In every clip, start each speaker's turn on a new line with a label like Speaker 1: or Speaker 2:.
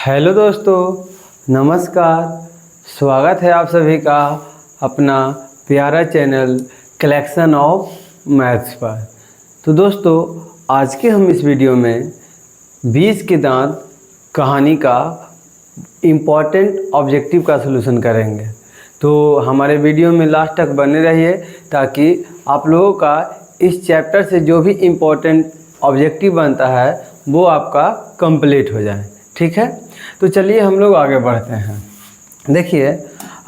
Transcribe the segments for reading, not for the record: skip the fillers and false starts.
Speaker 1: Hello दोस्तों, नमस्कार। स्वागत है आप सभी का अपना प्यारा चैनल कलेक्शन ऑफ मैथ्स पर। तो दोस्तों, आज के हम इस वीडियो में 20 के दांत कहानी का इम्पॉर्टेंट ऑब्जेक्टिव का सलूशन करेंगे। तो हमारे वीडियो में लास्ट तक बने रहिए ताकि आप लोगों का इस चैप्टर से जो भी इम्पोर्टेंट ऑब्जेक्टिव बनता है वो आपका कंप्लीट हो जाए। ठीक है, तो चलिए हम लोग आगे बढ़ते हैं। देखिए,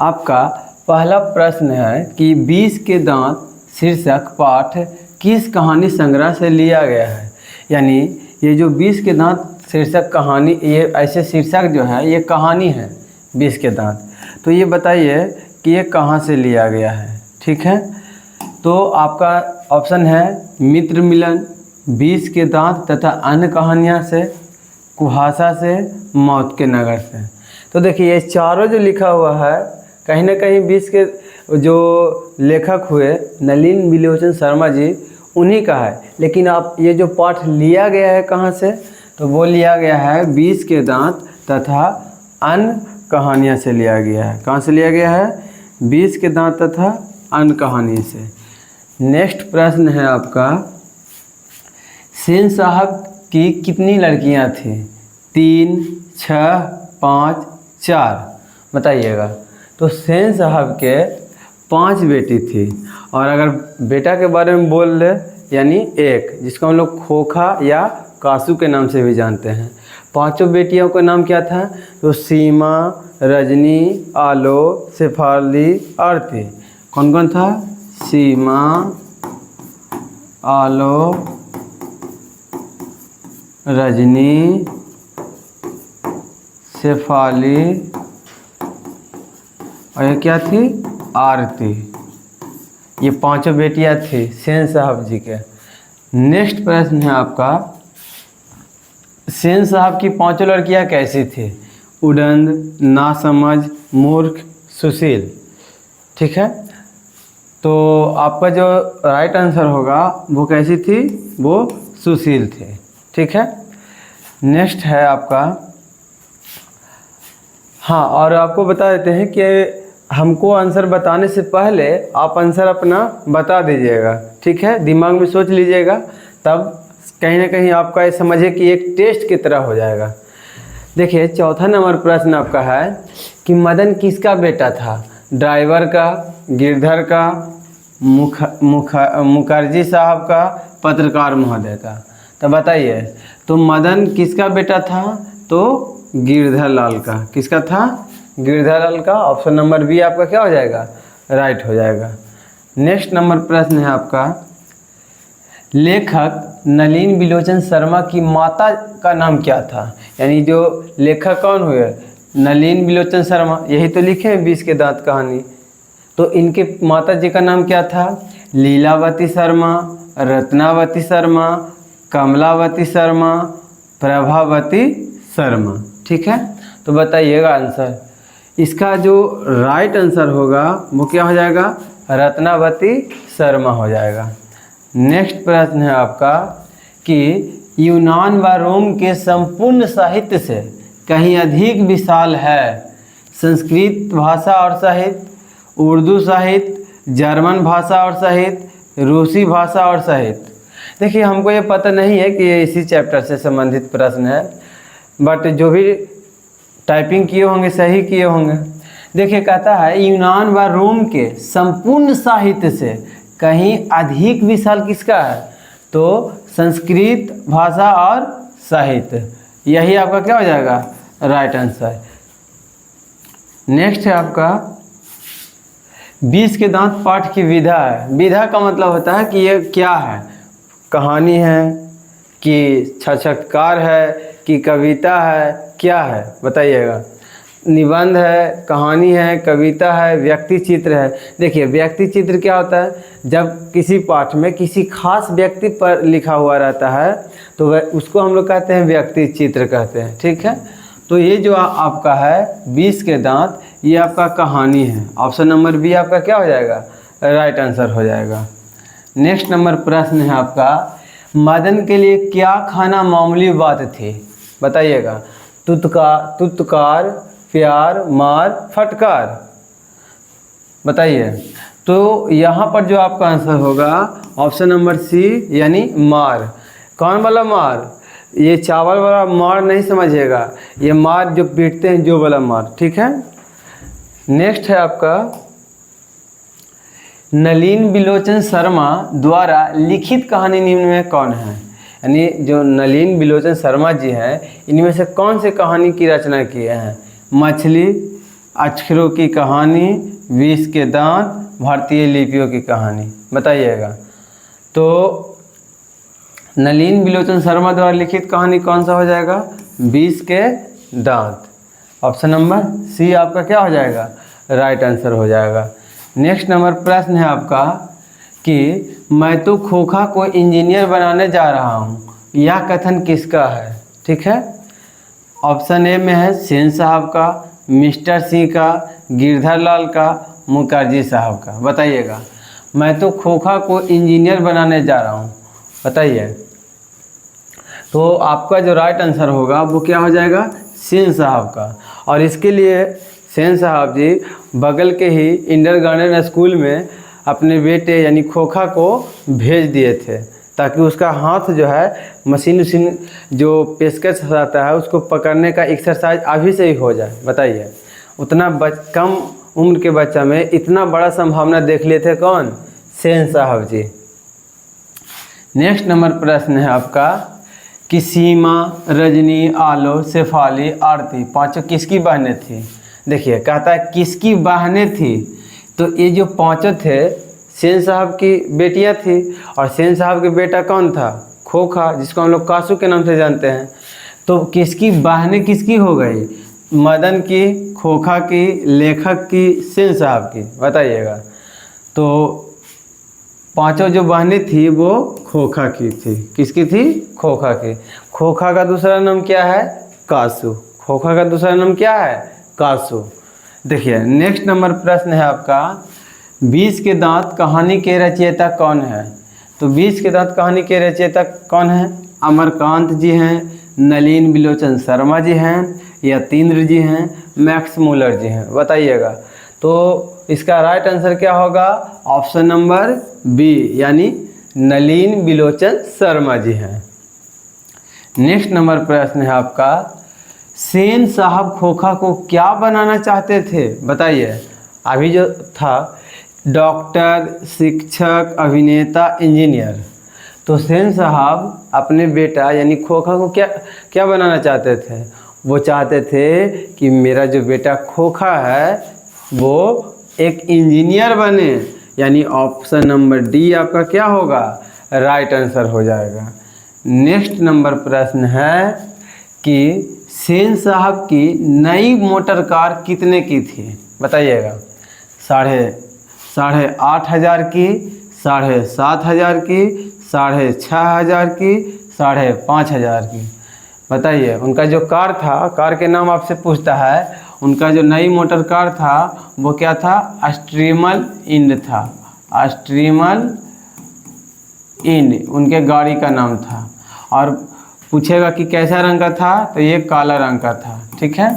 Speaker 1: आपका पहला प्रश्न है कि 20 के दांत शीर्षक पाठ किस कहानी संग्रह से लिया गया है। यानी ये जो 20 के दांत शीर्षक कहानी, ये ऐसे शीर्षक जो है ये कहानी है 20 के दांत। तो ये बताइए कि ये कहाँ से लिया गया है। ठीक है, तो आपका ऑप्शन है मित्र मिलन, 20 के दांत तथा अन्य कहानियाँ से, कुहासा से, मौत के नगर से। तो देखिए, ये चारों जो लिखा हुआ है कहीं ना कहीं 20 के जो लेखक हुए नलिन बिलोचन शर्मा जी उन्हीं का है। लेकिन आप ये जो पाठ लिया गया है कहाँ से, तो वो लिया गया है 20 के दांत तथा अन्य कहानियाँ से लिया गया है। कहाँ से लिया गया है? 20 के दांत तथा अन्य कहानी से। नेक्स्ट प्रश्न है आपका, सेन साहब की कितनी लड़कियां थीं? 3, 6, 5, 4 बताइएगा। तो सेन साहब के 5 बेटी थी। और अगर बेटा के बारे में बोल ले यानी एक, जिसको हम लोग खोखा या कासू के नाम से भी जानते हैं। 5 बेटियों का नाम क्या था? तो सीमा, रजनी, आलो, शेफाली, आरती। कौन कौन था? सीमा, आलो, रजनी, शेफाली और ये क्या थी? आरती। ये 5 बेटियां थी सेन साहब जी के। नेक्स्ट प्रश्न है आपका, सेन साहब की 5 लड़कियां कैसी थी? उड़ंद, नासमझ, मूर्ख, सुशील। ठीक है, तो आपका जो राइट आंसर होगा वो कैसी थी? वो सुशील थी। ठीक है, नेक्स्ट है आपका, हाँ, और आपको बता देते हैं कि हमको आंसर बताने से पहले आप आंसर अपना बता दीजिएगा। ठीक है, दिमाग में सोच लीजिएगा, तब कहीं ना कहीं आपका ये समझिए कि एक टेस्ट की तरह हो जाएगा। देखिए, चौथा नंबर प्रश्न आपका है कि मदन किसका बेटा था? ड्राइवर का, गिरधर का, मुखर्जी साहब का, पत्रकार महोदय का। तो बताइए, तो मदन किसका बेटा था? तो गिरधर लाल का। किसका था? गिरधर लाल का। ऑप्शन नंबर बी आपका क्या हो जाएगा? राइट हो जाएगा। नेक्स्ट नंबर प्रश्न है आपका, लेखक नलिन बिलोचन शर्मा की माता का नाम क्या था? यानी जो लेखक कौन हुए? नलिन बिलोचन शर्मा, यही तो लिखे हैं 20 के दांत कहानी। तो इनके माता जी का नाम क्या था? लीलावती शर्मा, रत्नावती शर्मा, कमलावती शर्मा, प्रभावती शर्मा। ठीक है, तो बताइएगा आंसर। इसका जो राइट आंसर होगा वो क्या हो जाएगा? रत्नावती शर्मा हो जाएगा। नेक्स्ट प्रश्न है आपका कि यूनान व रोम के संपूर्ण साहित्य से कहीं अधिक विशाल है। संस्कृत भाषा और साहित्य, उर्दू साहित्य, जर्मन भाषा और साहित्य, रूसी भाषा और साहित्य। देखिए, हमको ये पता नहीं है कि ये इसी चैप्टर से संबंधित प्रश्न है, बट जो भी टाइपिंग किए होंगे सही किए होंगे। देखिए, कहता है यूनान व रोम के संपूर्ण साहित्य से कहीं अधिक विशाल किसका है? तो संस्कृत भाषा और साहित्य। यही आपका क्या हो जाएगा? Right answer. नेक्स्ट है आपका 20 के दांत पाठ की विधा है। विधा का मतलब होता है कि ये क्या है? कहानी है कि साक्षात्कार है कि कविता है, क्या है? बताइएगा। निबंध है, कहानी है, कविता है, व्यक्ति चित्र है। देखिए, व्यक्ति चित्र क्या होता है? जब किसी पाठ में किसी खास व्यक्ति पर लिखा हुआ रहता है तो वह उसको हम लोग कहते हैं व्यक्ति चित्र कहते हैं। ठीक है, तो ये जो आपका है 20 के दांत, ये आपका कहानी है। ऑप्शन नंबर बी आपका क्या हो जाएगा? राइट आंसर हो जाएगा। नेक्स्ट नंबर प्रश्न है आपका, मदन के लिए क्या खाना मामूली बात थी? बताइएगा। तुतकार, प्यार, मार, फटकार। बताइए। तो यहाँ पर जो आपका आंसर होगा ऑप्शन नंबर सी यानी मार। कौन वाला मार? ये चावल वाला मार नहीं समझिएगा, ये मार जो पीटते हैं जो वाला मार, ठीक है। नेक्स्ट है आपका नलिन बिलोचन शर्मा द्वारा लिखित कहानी निम्न में कौन है? यानी जो नलिन बिलोचन शर्मा जी हैं, इनमें से कौन से कहानी की रचना किए हैं? मछली, अक्षरों की कहानी, विष के दांत, भारतीय लिपियों की कहानी। बताइएगा। तो नलिन बिलोचन शर्मा द्वारा लिखित कहानी कौन सा हो जाएगा? विष के दांत। ऑप्शन नंबर सी आपका क्या हो जाएगा? राइट आंसर हो जाएगा। नेक्स्ट नंबर प्रश्न है आपका कि मैं तो खोखा को इंजीनियर बनाने जा रहा हूँ, यह कथन किसका है? ठीक है। ऑप्शन ए में है सेन साहब का, मिस्टर सिंह का, गिरधर लाल का, मुखर्जी साहब का। बताइएगा। मैं तो खोखा को इंजीनियर बनाने जा रहा हूँ, बताइए। तो आपका जो राइट आंसर होगा वो क्या हो जाएगा? सेन साहब का। और इसके लिए सेन साहब जी बगल के ही इंडर गार्डन स्कूल में अपने बेटे यानी खोखा को भेज दिए थे, ताकि उसका हाथ जो है मशीन जो पेशकश रहता है उसको पकड़ने का एक्सरसाइज अभी से ही हो जाए। बताइए। उतना कम उम्र के बच्चा में इतना बड़ा संभावना देख लिए थे कौन? सेन साहब जी। नेक्स्ट नंबर प्रश्न है आपका कि सीमा, रजनी, आलो, शेफाली, आरती पांचों किसकी बहनें थी? देखिए, कहता है किसकी बहनें थी। तो ये जो पांचों थे सेन साहब की बेटियां थी, और सेन साहब के बेटा कौन था? खोखा, जिसको हम लोग कासू के नाम से जानते हैं। तो किसकी बहनें किसकी हो गई? मदन की, खोखा की, लेखक की, सेन साहब की। बताइएगा। तो पांचों जो बहनें थी वो खोखा की थी। किसकी थी? खोखा की। खोखा का दूसरा नाम क्या है? कासू। खोखा का दूसरा नाम क्या है? कासू। देखिए, नेक्स्ट नंबर प्रश्न है आपका विष के दांत कहानी के रचयिता कौन है? तो विष के दांत कहानी के रचयिता कौन है? अमरकांत जी हैं, नलिन बिलोचन शर्मा जी हैं, यतीन्द्र जी हैं, मैक्स मूलर जी हैं। बताइएगा। तो इसका राइट आंसर क्या होगा? ऑप्शन नंबर बी यानी नलिन बिलोचन शर्मा जी हैं। नेक्स्ट नंबर प्रश्न है आपका सेन साहब खोखा को क्या बनाना चाहते थे? बताइए। अभी जो था डॉक्टर, शिक्षक, अभिनेता, इंजीनियर। तो सेन साहब अपने बेटा यानी खोखा को क्या बनाना चाहते थे? वो चाहते थे कि मेरा जो बेटा खोखा है वो एक इंजीनियर बने, यानी ऑप्शन नंबर डी आपका क्या होगा? राइट आंसर हो जाएगा। नेक्स्ट नंबर प्रश्न है कि सेन साहब की नई मोटर कार कितने की थी? बताइएगा। 8,500 की, 7,500 की, 6,500 की, 5,500 की। बताइए। उनका जो कार था, कार के नाम आपसे पूछता है, उनका जो नई मोटर कार था वो क्या था? स्ट्रीमल इंड था। स्ट्रीमल इंड उनके गाड़ी का नाम था। और पूछेगा कि कैसा रंग का था, तो ये काला रंग का था। ठीक है।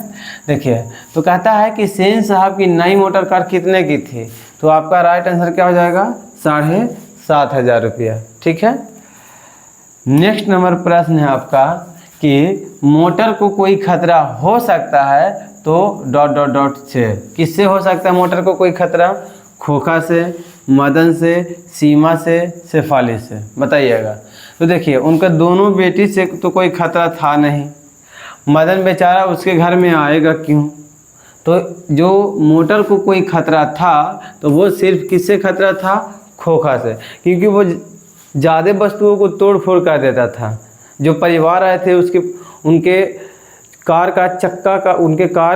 Speaker 1: देखिए, तो कहता है कि सेन साहब की नई मोटर कार कितने की थी? तो आपका राइट आंसर क्या हो जाएगा? 7,500 रुपया। ठीक है। नेक्स्ट नंबर प्रश्न है आपका कि मोटर को कोई खतरा हो सकता है तो ... से किससे हो सकता है मोटर को कोई खतरा? खोखा से, मदन से, सीमा से, शेफाली से। बताइएगा। तो देखिए, उनका दोनों बेटी से तो कोई खतरा था नहीं। मदन बेचारा उसके घर में आएगा क्यों? तो जो मोटर को कोई खतरा था तो वो सिर्फ किससे खतरा था? खोखा से, क्योंकि वो ज़्यादा वस्तुओं को तोड़ फोड़ कर देता था। जो परिवार आए थे उनके कार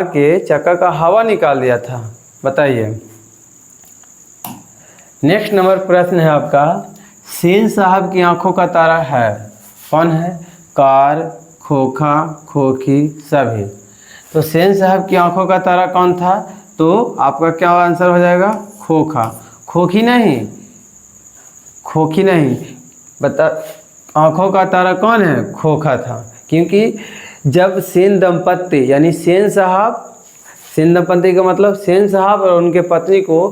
Speaker 1: के चक्का का हवा निकाल दिया था। बताइए। नेक्स्ट नंबर प्रश्न है आपका सेन साहब की आंखों का तारा है कौन है? कार, खोखा, खोखी, सभी। तो सेन साहब की आंखों का तारा कौन था? तो आपका क्या आंसर हो जाएगा? खोखा। खोखी नहीं, बता। आंखों का तारा कौन है? खोखा था, क्योंकि जब सेन दंपत्ति यानी सेन साहब, सेन दंपत्ति का मतलब सेन साहब और उनके पत्नी को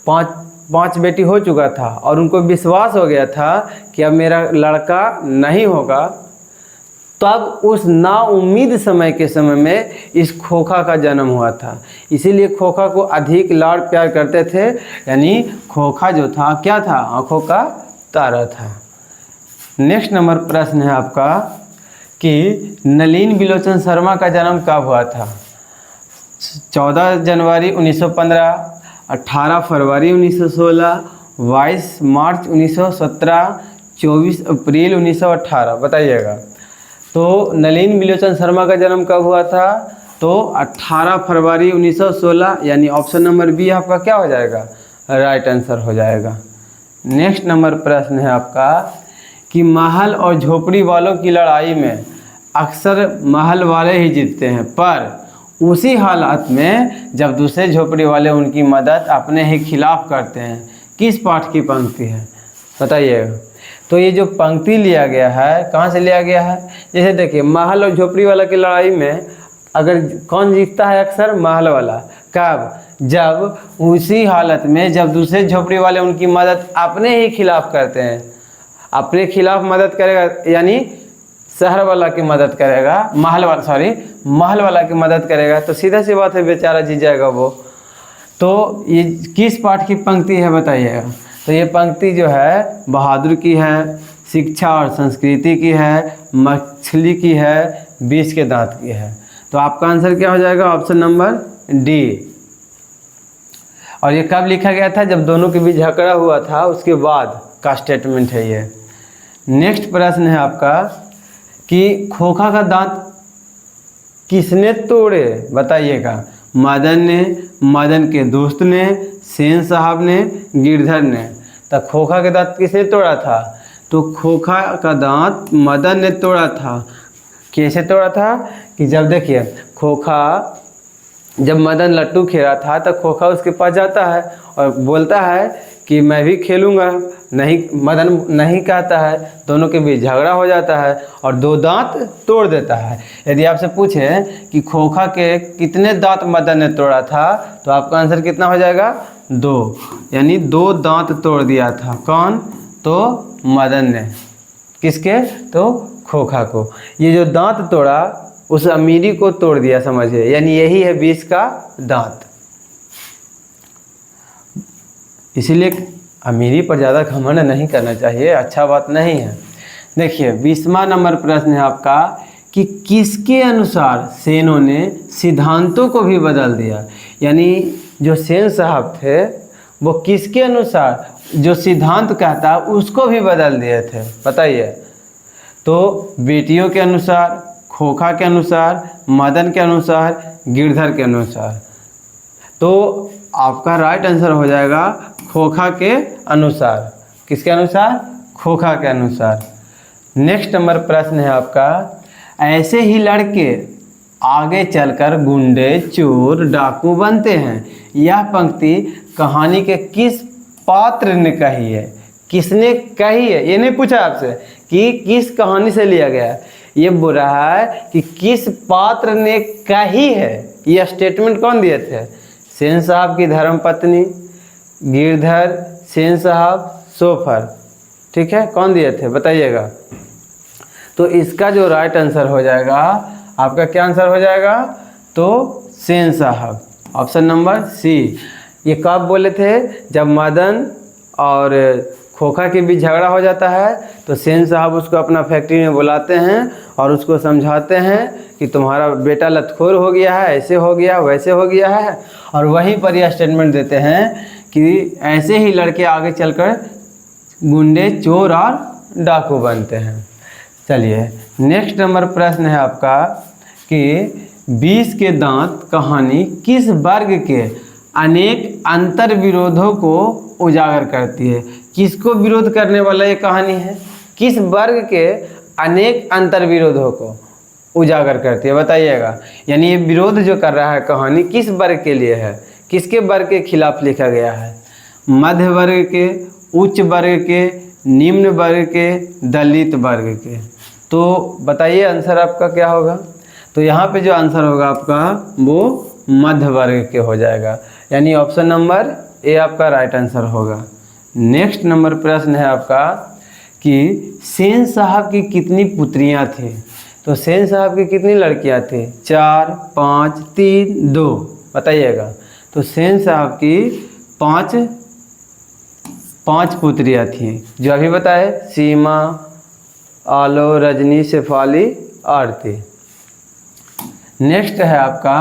Speaker 1: पांच बेटी हो चुका था और उनको विश्वास हो गया था कि अब मेरा लड़का नहीं होगा, तब उस नाउम्मीद समय के समय में इस खोखा का जन्म हुआ था। इसीलिए खोखा को अधिक लाड़ प्यार करते थे, यानी खोखा जो था क्या था, आंखों का तारा था। नेक्स्ट नंबर प्रश्न है आपका कि नलिन बिलोचन शर्मा का जन्म कब हुआ था? 14 जनवरी 1915, 18 फरवरी 1916, 22 मार्च 1917, 24 अप्रैल 1918, बताइएगा। तो नलिन बिलोचन शर्मा का जन्म कब हुआ था? तो 18 फरवरी 1916, यानी ऑप्शन नंबर बी आपका क्या हो जाएगा, राइट आंसर हो जाएगा। नेक्स्ट नंबर प्रश्न है आपका कि महल और झोपड़ी वालों की लड़ाई में अक्सर महल वाले ही जीतते हैं, पर उसी हालात में जब दूसरे झोपड़ी वाले उनकी मदद अपने ही खिलाफ करते हैं। किस पाठ की पंक्ति है, बताइएगा। तो ये जो पंक्ति लिया गया है कहाँ से लिया गया है? जैसे देखिए, महल और झोपड़ी वाला की लड़ाई में अगर कौन जीतता है, अक्सर महल वाला। कब? जब उसी हालत में जब दूसरे झोपड़ी वाले उनकी मदद अपने ही खिलाफ करते हैं। अपने खिलाफ मदद करेगा यानी शहर वाला की मदद करेगा, महल वाला की मदद करेगा, तो सीधा सी बात है बेचारा जीत जाएगा वो। तो ये किस पाठ की पंक्ति है बताइएगा। तो ये पंक्ति जो है बहादुर की है, शिक्षा और संस्कृति की है, मछली की है, 20 के दांत की है। तो आपका आंसर क्या हो जाएगा, ऑप्शन नंबर डी। और ये कब लिखा गया था? जब दोनों के बीच झगड़ा हुआ था उसके बाद का स्टेटमेंट है ये। नेक्स्ट प्रश्न है आपका कि खोखा का दांत किसने तोड़े, बताइएगा। मदन ने, मदन के दोस्त ने, सेन साहब ने, गिरधर ने। तो खोखा का दांत किसने तोड़ा था? तो खोखा का दांत मदन ने तोड़ा था। कैसे तोड़ा था कि जब देखिए, खोखा जब मदन लट्टू खेला था तो खोखा उसके पास जाता है और बोलता है कि मैं भी खेलूँगा। नहीं, मदन नहीं कहता है, दोनों के बीच झगड़ा हो जाता है और 2 दांत तोड़ देता है। यदि आपसे पूछें कि खोखा के कितने दांत मदन ने तोड़ा था, तो आपका आंसर कितना हो जाएगा, 2, यानी 2 दांत तोड़ दिया था। कौन? तो मदन ने। किसके? तो खोखा को। ये जो दांत तोड़ा उस अमीरी को तोड़ दिया, समझिए, यानी यही है 20 का दांत। इसीलिए अमीरी पर ज़्यादा घमंड नहीं करना चाहिए, अच्छा बात नहीं है। देखिए 20वां नंबर प्रश्न है आपका कि किसके अनुसार सेनों ने सिद्धांतों को भी बदल दिया। यानी जो सेन साहब थे वो किसके अनुसार जो सिद्धांत कहता उसको भी बदल दिए थे, बताइए। तो बेटियों के अनुसार, खोखा के अनुसार, मदन के अनुसार, गिरधर के अनुसार। तो आपका राइट आंसर हो जाएगा खोखा के अनुसार। किसके अनुसार? खोखा के अनुसार। नेक्स्ट नंबर प्रश्न है आपका, ऐसे ही लड़के आगे चलकर गुंडे, चोर, डाकू बनते हैं। यह पंक्ति कहानी के किस पात्र ने कही है? किसने कही है? ये नहीं पूछा आपसे कि किस कहानी से लिया गया है, ये बोल रहा है कि किस पात्र ने कही है। यह स्टेटमेंट कौन दिए थे? सेन साहब की धर्मपत्नी, गिरधर, सेन साहब, सोफर। ठीक है, कौन दिए थे बताइएगा। तो इसका जो राइट आंसर हो जाएगा, आपका क्या आंसर हो जाएगा? तो सेन साहब, ऑप्शन नंबर सी। ये कब बोले थे? जब मदन और खोखा के बीच झगड़ा हो जाता है तो सेन साहब उसको अपना फैक्ट्री में बुलाते हैं और उसको समझाते हैं कि तुम्हारा बेटा लतखोर हो गया है, ऐसे हो गया, वैसे हो गया है। और वहीं पर यह स्टेटमेंट देते हैं कि ऐसे ही लड़के आगे चलकर गुंडे, चोर और डाकू बनते हैं। चलिए नेक्स्ट नंबर प्रश्न है आपका कि 20 के दांत कहानी किस वर्ग के अनेक अंतर विरोधों को उजागर करती है? किसको विरोध करने वाला ये कहानी है? किस वर्ग के अनेक अंतर विरोधों को उजागर करती है, बताइएगा। यानी ये विरोध जो कर रहा है कहानी किस वर्ग के लिए है? किसके वर्ग के खिलाफ लिखा गया है? मध्य वर्ग के, उच्च वर्ग के, निम्न वर्ग के, दलित वर्ग के। तो बताइए आंसर आपका क्या होगा। तो यहाँ पे जो आंसर होगा आपका वो मध्य वर्ग के हो जाएगा, यानी ऑप्शन नंबर ए आपका राइट आंसर होगा। नेक्स्ट नंबर प्रश्न है आपका कि सेन साहब की कितनी पुत्रियाँ थी। तो सेन साहब की कितनी लड़कियाँ थी? 4, 5, 3, 2 बताइएगा। तो सेन साहब की पाँच पुत्रियाँ थी, जो अभी बताए, सीमा, आलो, रजनी, शेफाली, आरती। नेक्स्ट है आपका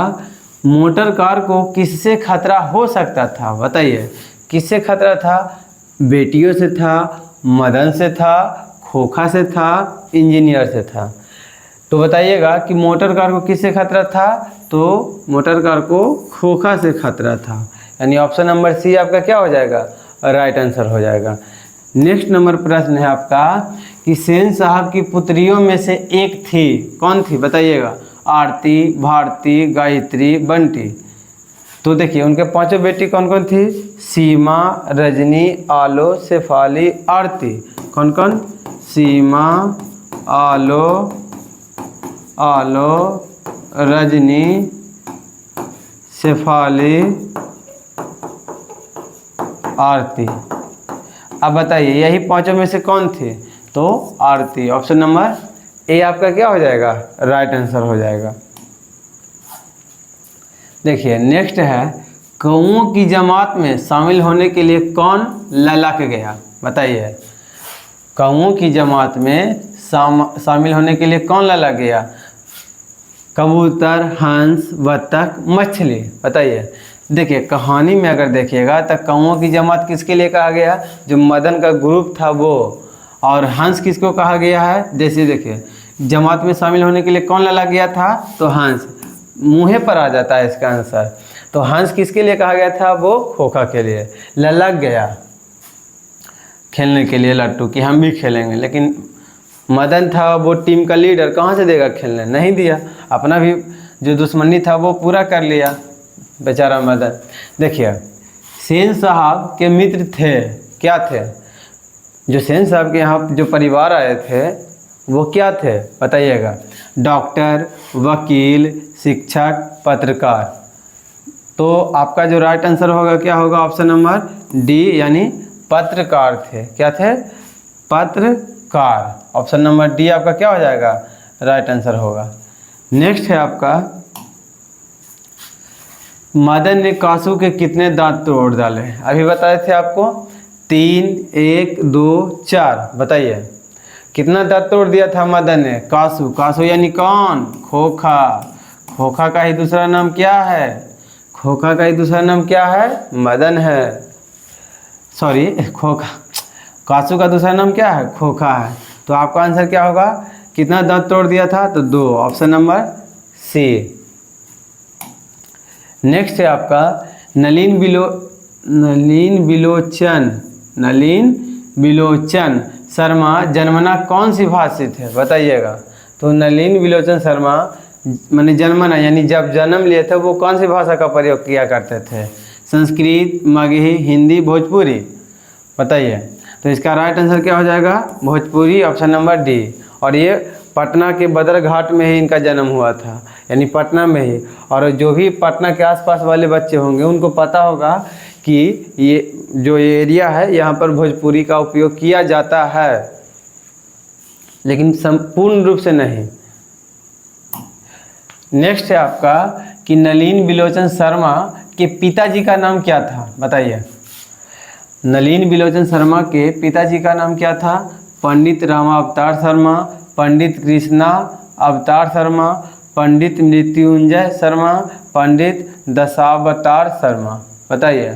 Speaker 1: मोटर कार को किससे खतरा हो सकता था? बताइए, किससे खतरा था? बेटियों से था, मदन से था, खोखा से था, इंजीनियर से था। तो बताइएगा कि मोटर कार को किससे खतरा था? तो मोटर कार को खोखा से खतरा था, यानी ऑप्शन नंबर सी आपका क्या हो जाएगा? राइट आंसर हो जाएगा। नेक्स्ट नंबर प्रश्न है आपका कि सेन साहब की पुत्रियों में से एक थी, कौन थी बताइएगा? आरती, भारती, गायत्री, बंटी। तो देखिए उनके पांचों बेटी कौन कौन थी? सीमा, रजनी, आलो, शेफाली, आरती। कौन कौन? सीमा, आलो, रजनी, शेफाली, आरती। अब बताइए यही पांचों में से कौन थे? तो आरती। ऑप्शन नंबर ए आपका क्या हो जाएगा? राइट आंसर हो जाएगा। देखिए नेक्स्ट है कौओं की जमात में शामिल होने के लिए कौन ललक गया? बताइए, कौओं की जमात में शामिल होने के लिए कौन ललक गया? कबूतर, हंस, बत्तख, मछली। बताइए, देखिए कहानी में अगर देखिएगा तो कौओं की जमात किसके लिए कहा गया? जो मदन का ग्रुप था वो। और हंस किसको कहा गया है? जैसे देखिए जमात में शामिल होने के लिए कौन ललक गया था? तो हंस। मुँहे पर आ जाता है इसका आंसर। तो हंस किसके लिए कहा गया था? वो खोखा के लिए ललक गया खेलने के लिए लट्टू कि हम भी खेलेंगे। लेकिन मदन था वो टीम का लीडर, कहाँ से देगा खेलने? नहीं दिया। अपना भी जो दुश्मनी था वो पूरा कर लिया बेचारा मदन। देखिए सेन साहब के मित्र थे, क्या थे? जो सेन साहब के यहाँ जो परिवार आए थे वो क्या थे बताइएगा? डॉक्टर, वकील, शिक्षक, पत्रकार। तो आपका जो राइट आंसर होगा क्या होगा? ऑप्शन नंबर डी, यानी पत्रकार थे। क्या थे? पत्रकार। ऑप्शन नंबर डी आपका क्या हो जाएगा? राइट आंसर होगा। नेक्स्ट है आपका मदन ने कासू के कितने दांत तोड़ डाले? अभी बताए थे आपको 3, 1, 2, 4। बताइए कितना दांत तोड़ दिया था मदन ने? कासू। कासू यानी कौन? खोखा। खोखा का ही दूसरा नाम क्या है? खोखा का ही दूसरा नाम क्या है? मदन है। सॉरी, खोखा। कासू का दूसरा नाम क्या है? खोखा है। तो आपका आंसर क्या होगा? कितना दांत तोड़ दिया था? तो 2। Option number C. नेक्स्ट है आपका नलिन बिलोचन शर्मा जन्मना कौन सी भाषा से थे? बताइएगा। तो नलिन बिलोचन शर्मा माने जन्मना यानी जब जन्म लिए थे वो कौन सी भाषा का प्रयोग किया करते थे? संस्कृत, मगही, हिंदी, भोजपुरी। बताइए। तो इसका राइट आंसर क्या हो जाएगा? भोजपुरी। Option number D. और ये पटना के बदरघाट में ही इनका जन्म हुआ था, यानी पटना में ही। और जो भी पटना के आसपास वाले बच्चे होंगे उनको पता होगा कि ये जो एरिया है यहाँ पर भोजपुरी का उपयोग किया जाता है, लेकिन संपूर्ण रूप से नहीं। नेक्स्ट है आपका कि नलिन बिलोचन शर्मा के पिताजी का नाम क्या था? बताइए। नलिन बिलोचन शर्मा के पिताजी का नाम क्या था? पंडित रामा अवतार शर्मा, पंडित कृष्णा अवतार शर्मा, पंडित मृत्युंजय शर्मा, पंडित दशावतार शर्मा। बताइए।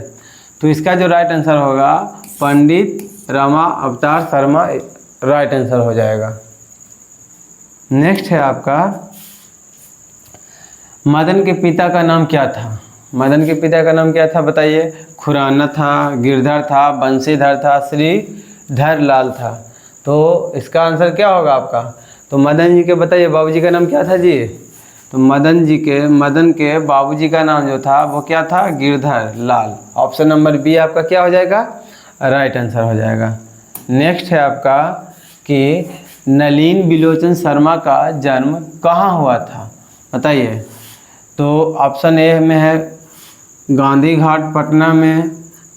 Speaker 1: तो इसका जो राइट आंसर होगा पंडित रामा अवतार शर्मा राइट आंसर हो जाएगा। नेक्स्ट है आपका मदन के पिता का नाम क्या था? मदन के पिता का नाम क्या था? बताइए। खुराना था, गिरधर था, बंशीधर था, श्रीधर लाल था। तो इसका आंसर क्या होगा आपका? तो मदन जी के बताइए बाबूजी का नाम क्या था जी? तो मदन के बाबूजी का नाम जो था वो क्या था? गिरधर लाल। ऑप्शन नंबर बी आपका क्या हो जाएगा? राइट आंसर हो जाएगा। नेक्स्ट है आपका कि नलिन बिलोचन शर्मा का जन्म कहाँ हुआ था? बताइए। तो ऑप्शन ए में है गांधी घाट पटना में,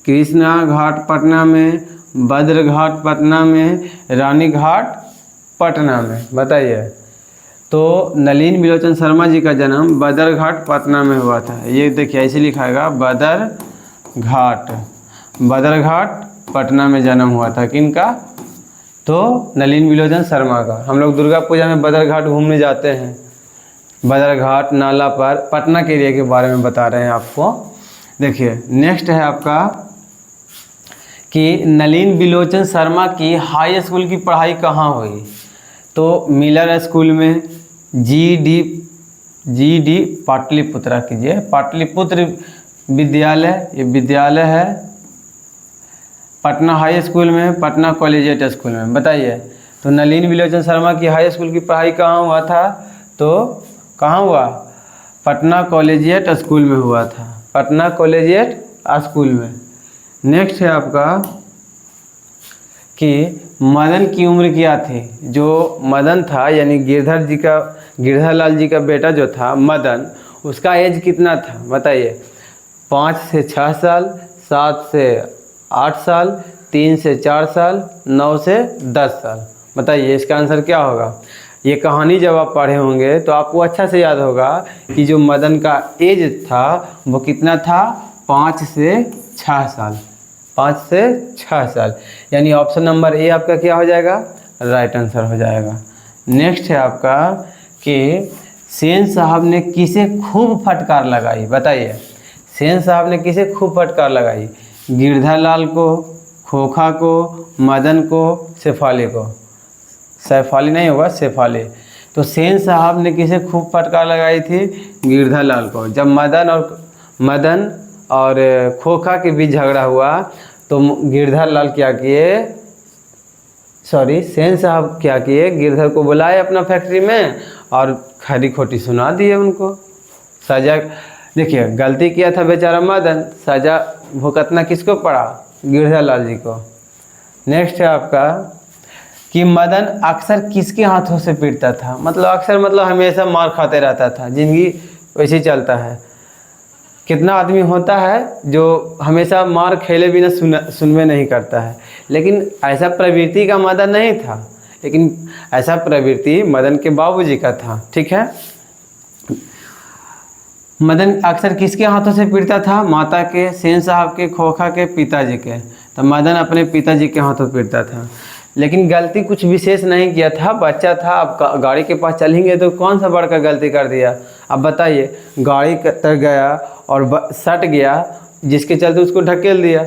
Speaker 1: कृष्णा घाट पटना में, बद्र घाट पटना में, रानी घाट पटना में। बताइए। तो नलिन बिलोचन शर्मा जी का जन्म बदरघाट पटना में हुआ था। ये देखिए ऐसे लिखाएगा बदरघाट, बदरघाट पटना में जन्म हुआ था। किनका? तो नलिन बिलोचन शर्मा का। हम लोग दुर्गा पूजा में बदरघाट घूमने जाते हैं। बदरघाट नाला पर पटना के एरिया के बारे में बता रहे हैं आपको। देखिए नेक्स्ट है आपका कि नलिन बिलोचन शर्मा की हाई स्कूल की पढ़ाई कहाँ हुई? तो मिलर स्कूल में, जीडी पाटलिपुत्रा कीजिए, पाटलिपुत्र विद्यालय, ये विद्यालय है। पटना हाई स्कूल में, पटना कॉलेजिएट स्कूल में। बताइए। तो नलिन बिलोचन शर्मा की हाई स्कूल की पढ़ाई कहाँ हुआ था? तो कहाँ हुआ? पटना कॉलेजिएट स्कूल में हुआ था, पटना कॉलेजिएट स्कूल में। नेक्स्ट है आपका कि मदन की उम्र क्या थी? जो मदन था यानी गिरधर लाल जी का बेटा जो था मदन, उसका एज कितना था? बताइए। 5 से 6 साल, 7 से 8 साल, 3 से 4 साल, 9 से 10 साल। बताइए इसका आंसर क्या होगा? ये कहानी जब आप पढ़े होंगे तो आपको अच्छा से याद होगा कि जो मदन का एज था वो कितना था? 5 से 6 साल, 5 से 6 साल। यानी ऑप्शन नंबर ए आपका क्या हो जाएगा? राइट आंसर हो जाएगा। नेक्स्ट है आपका कि सेन साहब ने किसे खूब फटकार लगाई? बताइए। सेन साहब ने किसे खूब फटकार लगाई? गिरधर लाल को, खोखा को, मदन को, शेफाली को। सैफाली नहीं होगा, शेफाली। तो सेन साहब ने किसे खूब फटकार लगाई थी? गिरधर लाल को। जब मदन और खोखा के बीच झगड़ा हुआ तो गिरधर लाल क्या किए, सेन साहब क्या किए, गिरधर को बुलाए अपना फैक्ट्री में और खरी खोटी सुना दिए उनको। सजा, देखिए गलती किया था बेचारा मदन, सजा भुगतना किसको पड़ा? गिरधर लाल जी को। नेक्स्ट है आपका कि मदन अक्सर किसके हाथों से पीटता था? मतलब अक्सर मतलब हमेशा मार खाते रहता था, जिंदगी वैसे ही चलता है। कितना आदमी होता है जो हमेशा मार खेले बिना सुनवे नहीं करता है, लेकिन ऐसा प्रवृत्ति का मदन नहीं था, लेकिन ऐसा प्रवृत्ति मदन के बाबूजी का था। ठीक है। मदन अक्सर किसके हाथों से पीटता था? माता के, सेन साहब के, खोखा के, पिताजी के। तो मदन अपने पिताजी के हाथों पीटता था, लेकिन गलती कुछ विशेष नहीं किया था, बच्चा था। अब गाड़ी के पास चलेंगे तो कौन सा बड़का गलती कर दिया? अब बताइए। गाड़ी तर गया और सट गया, जिसके चलते उसको ढकेल दिया,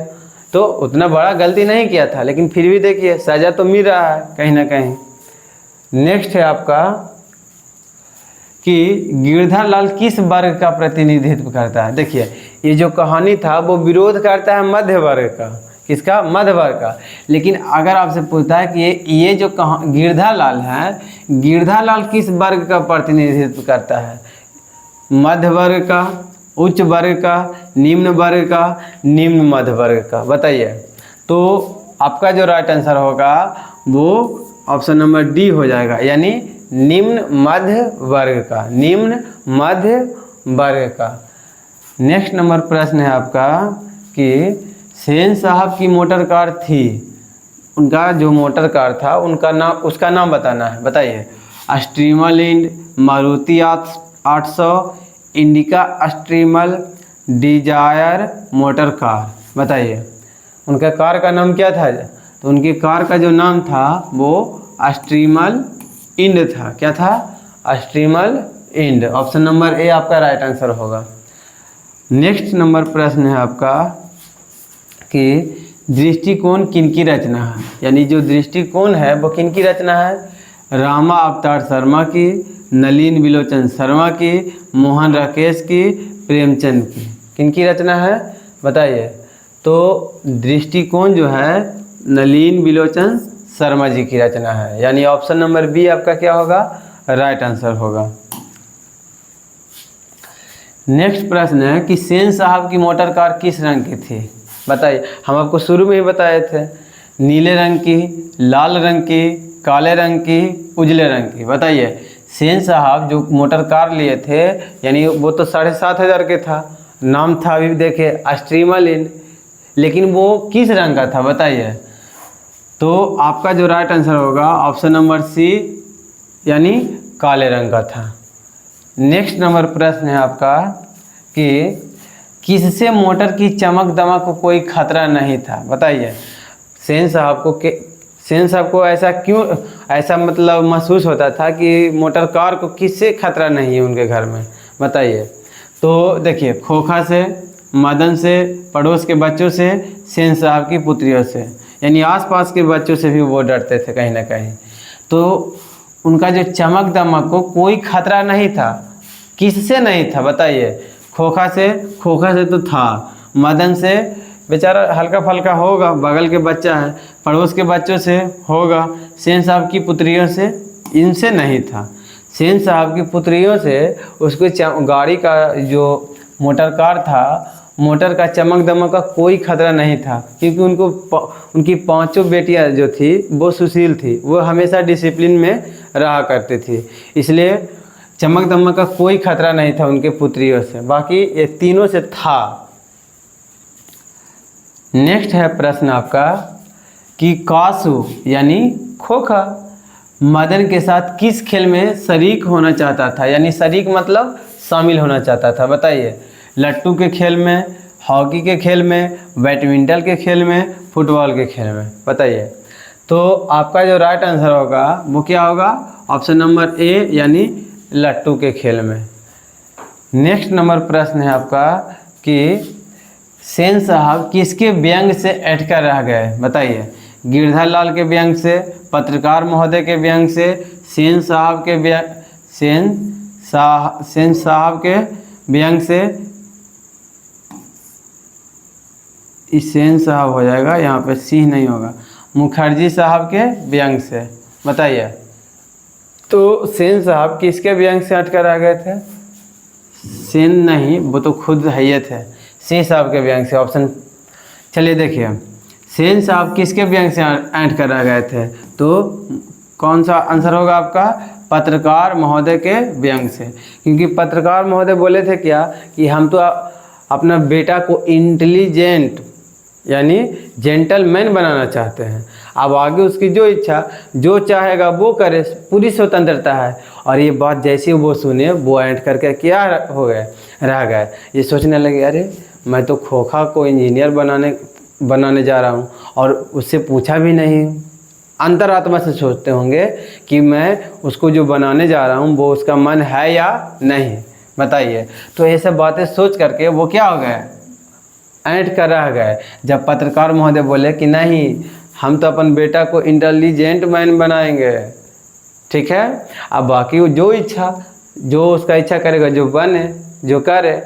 Speaker 1: तो उतना बड़ा गलती नहीं किया था, लेकिन फिर भी देखिए सज़ा तो मिल रहा है कहीं ना कहीं। नेक्स्ट है आपका कि गिरधर लाल किस वर्ग का प्रतिनिधित्व करता है? देखिए ये जो कहानी था वो विरोध करता है मध्य वर्ग का। किसका? मध्य वर्ग का। लेकिन अगर आपसे पूछता है कि ये जो गिरधर लाल है, गिरधर लाल किस वर्ग का प्रतिनिधित्व करता है? मध्य वर्ग का, उच्च वर्ग का, निम्न वर्ग का, निम्न मध्य वर्ग का। बताइए। तो आपका जो राइट आंसर होगा वो ऑप्शन नंबर डी हो जाएगा, यानी निम्न मध्य वर्ग का, निम्न मध्य वर्ग का। नेक्स्ट नंबर प्रश्न है आपका कि सेन साहब की मोटर कार थी, उनका जो मोटर कार था उसका नाम बताना है। बताइए। स्ट्रीमल, मारुति 800, इंडिका स्ट्रीमल, डिजायर मोटर कार। बताइए उनका कार का नाम क्या था? तो उनकी कार का जो नाम था वो स्ट्रीमल इंड था। क्या था? स्ट्रीमल इंड। ऑप्शन नंबर ए आपका राइट आंसर होगा। नेक्स्ट नंबर प्रश्न है आपका कि दृष्टिकोण किनकी रचना है? यानी जो दृष्टिकोण है वो किनकी रचना है? रामा अवतार शर्मा की, नलिन बिलोचन शर्मा की, मोहन राकेश की, प्रेमचंद की। किनकी रचना है? बताइए। तो दृष्टिकोण जो है नलिन बिलोचन शर्मा जी की रचना है, यानी ऑप्शन नंबर बी आपका क्या होगा? राइट आंसर होगा। नेक्स्ट प्रश्न है कि सेन साहब की मोटर कार किस रंग की थी? बताइए। हम आपको शुरू में ही बताए थे, नीले रंग की, लाल रंग की, काले रंग की, उजले रंग की। बताइए। सेन साहब जो मोटर कार लिए थे, यानी वो तो 7,500 के था, नाम था अभी देखिए स्ट्रीमलाइन, लेकिन वो किस रंग का था बताइए। तो आपका जो राइट आंसर होगा ऑप्शन नंबर सी, यानी काले रंग का था। नेक्स्ट नंबर प्रश्न है आपका कि किससे मोटर की चमक दमक को कोई खतरा नहीं था बताइए। सेन साहब को ऐसा क्यों, ऐसा मतलब महसूस होता था कि मोटर कार को किससे खतरा नहीं है उनके घर में बताइए। तो देखिए, खोखा से, मदन से, पड़ोस के बच्चों से, सेन साहब की पुत्रियों से, यानी आसपास के बच्चों से भी वो डरते थे कहीं ना कहीं। तो उनका जो चमक दमक को कोई खतरा नहीं था, किससे नहीं था बताइए। खोखा से तो था, मदन से बेचारा हल्का फल्का होगा, बगल के बच्चा है, पड़ोस के बच्चों से होगा, सेन साहब की पुत्रियों से, इनसे नहीं था। सेन साहब की पुत्रियों से उसको गाड़ी का जो मोटर कार था, मोटर का चमक दमक का कोई खतरा नहीं था, क्योंकि उनकी 5 बेटियां जो थी वो सुशील थी, वो हमेशा डिसिप्लिन में रहा करती थी, इसलिए चमक दमक का कोई खतरा नहीं था उनके पुत्रियों से, बाकी ये तीनों से था। नेक्स्ट है प्रश्न आपका कि कासू यानी खोखा मदन के साथ किस खेल में शरीक होना चाहता था, यानी शरीक मतलब शामिल होना चाहता था बताइए। लट्टू के खेल में, हॉकी के खेल में, बैडमिंटन के खेल में, फुटबॉल के खेल में बताइए। तो आपका जो राइट आंसर होगा वो क्या होगा, ऑप्शन नंबर ए, यानी लट्टू के खेल में। नेक्स्ट नंबर प्रश्न है आपका कि सेन साहब किसके व्यंग से अटकर रह गए बताइए। गिरधर लाल के व्यंग से, पत्रकार महोदय के व्यंग से, सेन साहब के व्यंग से, इस सेन साहब हो जाएगा, यहाँ पे सिंह नहीं होगा, मुखर्जी साहब के व्यंग से बताइए। तो सेन साहब किसके व्यंग से अटकर रह गए थे, सेन नहीं, वो तो खुद है थे, सिंह साहब के व्यंग से। ऑप्शन चलिए देखिए, सेन साहब किसके व्यंग से ऐंठ कर रह गए थे, तो कौन सा आंसर होगा आपका, पत्रकार महोदय के व्यंग से, क्योंकि पत्रकार महोदय बोले थे क्या कि हम तो अपना बेटा को इंटेलिजेंट यानी जेंटलमैन बनाना चाहते हैं। अब आगे उसकी जो इच्छा, जो चाहेगा वो करे, पूरी स्वतंत्रता है। और ये बात जैसे वो सुने, वो ऐंठ करके क्या हो गए, रह गए। ये सोचने लगे, अरे मैं तो खोखा को इंजीनियर बनाने जा रहा हूँ, और उससे पूछा भी नहीं। अंतरात्मा से सोचते होंगे कि मैं उसको जो बनाने जा रहा हूँ वो उसका मन है या नहीं बताइए। तो ये सब बातें सोच करके वो क्या हो गए, ऐंठ कर रह गए। जब पत्रकार महोदय बोले कि नहीं, हम तो अपन बेटा को इंटेलिजेंट मैन बनाएंगे, ठीक है, अब बाकी जो इच्छा, जो उसका इच्छा करेगा, जो बने, जो करे,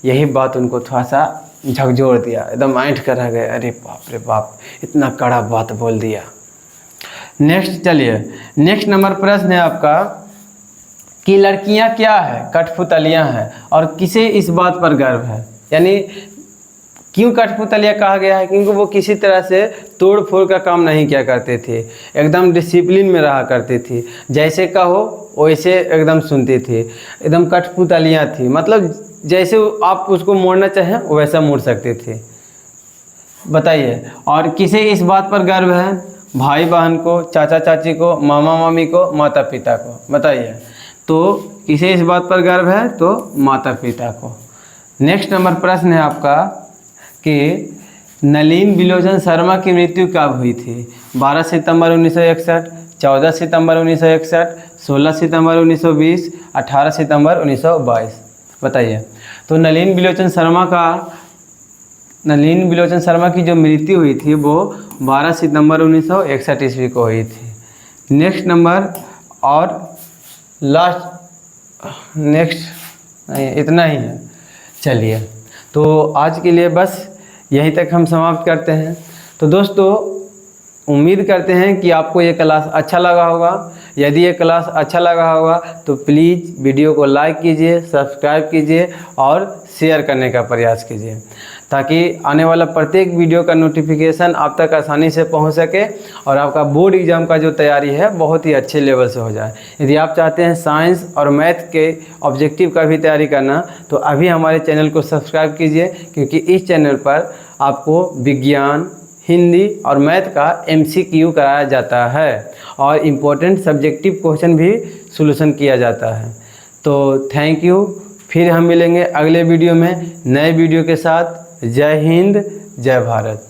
Speaker 1: यही बात उनको थोड़ा सा झकझोर दिया, एकदम ऐंठ कर रह गए। अरे बाप रे बाप, इतना कड़ा बात बोल दिया। नेक्स्ट चलिए, नेक्स्ट नंबर प्रश्न है आपका कि लड़कियां क्या है, कठपुतलियां हैं, और किसे इस बात पर गर्व है। यानी क्यों कठपुतलियां कहा गया है, क्योंकि वो किसी तरह से तोड़ फोड़ का काम नहीं किया करते थे, एकदम डिसिप्लिन में रहा करती थी, जैसे कहो वैसे एकदम सुनती थी, एकदम कठपुतलियां थी, मतलब जैसे आप उसको मोड़ना चाहें वैसा मोड़ सकती थी बताइए। और किसे इस बात पर गर्व है, भाई बहन को, चाचा चाची को, मामा मामी को, माता पिता को बताइए। तो किसे इस बात पर गर्व है, तो माता पिता को। नेक्स्ट नंबर प्रश्न है आपका कि नलिन बिलोचन शर्मा की मृत्यु कब हुई थी। 12 सितंबर 1961, 14 सितंबर 1961, 16 सितंबर 1920, 18 सितंबर 1922 बताइए। तो नलिन बिलोचन शर्मा की जो मृत्यु हुई थी वो 12 सितंबर 1961 ईस्वी को हुई थी। नेक्स्ट नंबर और लास्ट, नेक्स्ट नहीं, इतना ही है। चलिए, तो आज के लिए बस यहीं तक हम समाप्त करते हैं। तो दोस्तों, उम्मीद करते हैं कि आपको ये क्लास अच्छा लगा होगा। यदि ये क्लास अच्छा लगा होगा तो प्लीज़ वीडियो को लाइक कीजिए, सब्सक्राइब कीजिए और शेयर करने का प्रयास कीजिए, ताकि आने वाला प्रत्येक वीडियो का नोटिफिकेशन आप तक आसानी से पहुंच सके और आपका बोर्ड एग्ज़ाम का जो तैयारी है बहुत ही अच्छे लेवल से हो जाए। यदि आप चाहते हैं साइंस और मैथ के ऑब्जेक्टिव का भी तैयारी करना तो अभी हमारे चैनल को सब्सक्राइब कीजिए, क्योंकि इस चैनल पर आपको विज्ञान, हिंदी और मैथ का MCQ कराया जाता है और इम्पोर्टेंट सब्जेक्टिव क्वेश्चन भी सॉल्यूशन किया जाता है। तो थैंक यू। फिर हम मिलेंगे अगले वीडियो में नए वीडियो के साथ। जय हिंद, जय भारत।